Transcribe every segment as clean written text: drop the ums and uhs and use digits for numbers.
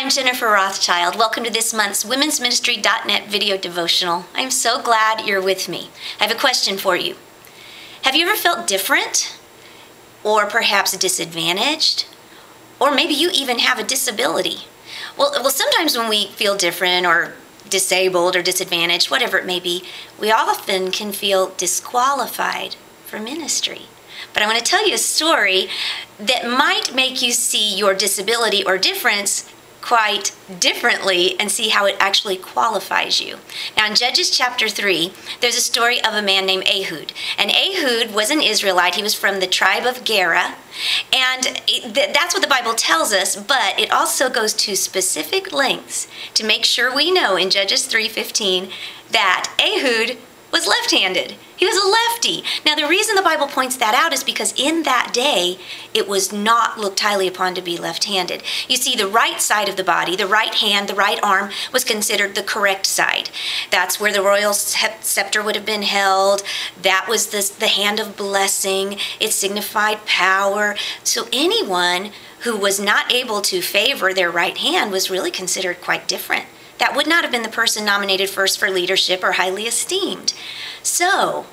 I'm Jennifer Rothschild. Welcome to this month's womensministry.net video devotional. I'm so glad you're with me. I have a question for you. Have you ever felt different? Or perhaps disadvantaged? Or maybe you even have a disability? Well, sometimes when we feel different or disabled or disadvantaged, whatever it may be, we often can feel disqualified for ministry. But I want to tell you a story that might make you see your disability or difference quite differently and see how it actually qualifies you. Now in Judges chapter 3, there's a story of a man named Ehud. And Ehud was an Israelite. He was from the tribe of Gera. And that's what the Bible tells us, but it also goes to specific lengths to make sure we know in Judges 3:15 that Ehud was left-handed. He was a lefty. Now the reason the Bible points that out is because in that day, it was not looked highly upon to be left-handed. You see, the right side of the body, the right hand, the right arm, was considered the correct side. That's where the royal scepter would have been held. That was the hand of blessing. It signified power. So anyone who was not able to favor their right hand was really considered quite different. That would not have been the person nominated first for leadership or highly esteemed. So,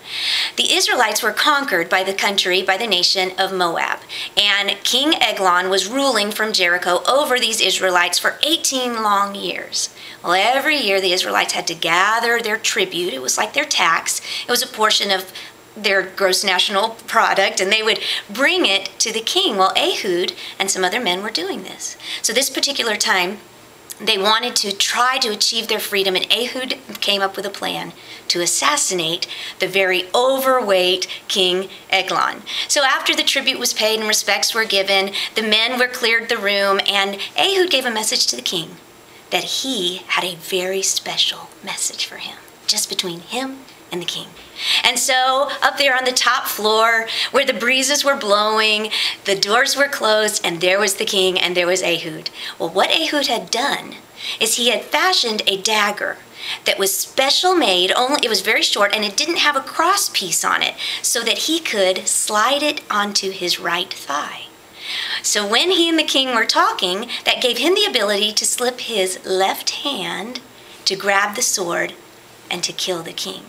the Israelites were conquered by the nation of Moab. And King Eglon was ruling from Jericho over these Israelites for 18 long years. Well, every year the Israelites had to gather their tribute. It was like their tax. It was a portion of their gross national product, and they would bring it to the king. Well, Ehud and some other men were doing this. So this particular time, they wanted to try to achieve their freedom, and Ehud came up with a plan to assassinate the very overweight King Eglon. So after the tribute was paid and respects were given, the men were cleared the room, and Ehud gave a message to the king that he had a very special message for him, just between him and the king. And so up there on the top floor where the breezes were blowing, the doors were closed, and there was the king and there was Ehud. Well, what Ehud had done is he had fashioned a dagger that was special made, only it was very short and it didn't have a cross piece on it, so that he could slide it onto his right thigh. So when he and the king were talking, that gave him the ability to slip his left hand to grab the sword and to kill the king.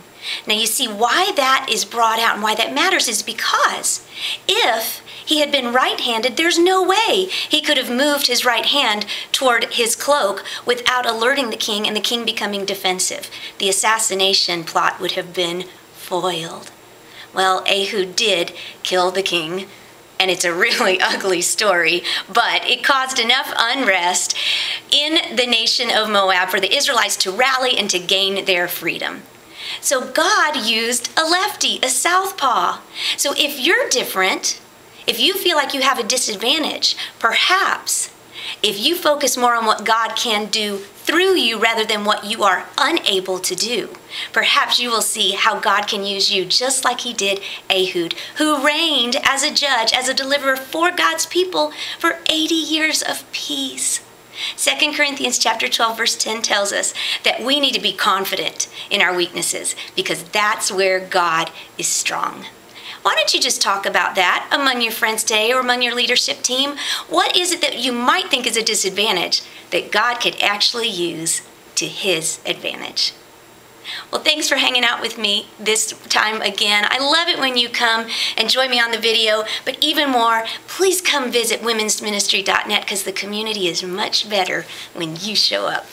Now you see why that is brought out and why that matters is because if he had been right-handed, there's no way he could have moved his right hand toward his cloak without alerting the king and the king becoming defensive. The assassination plot would have been foiled. Well, Ehud did kill the king, and it's a really ugly story, but it caused enough unrest in the nation of Moab for the Israelites to rally and to gain their freedom. So God used a lefty, a southpaw. So if you're different, if you feel like you have a disadvantage, perhaps if you focus more on what God can do through you rather than what you are unable to do, perhaps you will see how God can use you just like he did Ehud, who reigned as a judge, as a deliverer for God's people for 80 years of peace. 2 Corinthians chapter 12 verse 10 tells us that we need to be confident in our weaknesses because that's where God is strong. Why don't you just talk about that among your friends today or among your leadership team? What is it that you might think is a disadvantage that God could actually use to his advantage? Well, thanks for hanging out with me this time again. I love it when you come and join me on the video, but even more, please come visit womensministry.net because the community is much better when you show up.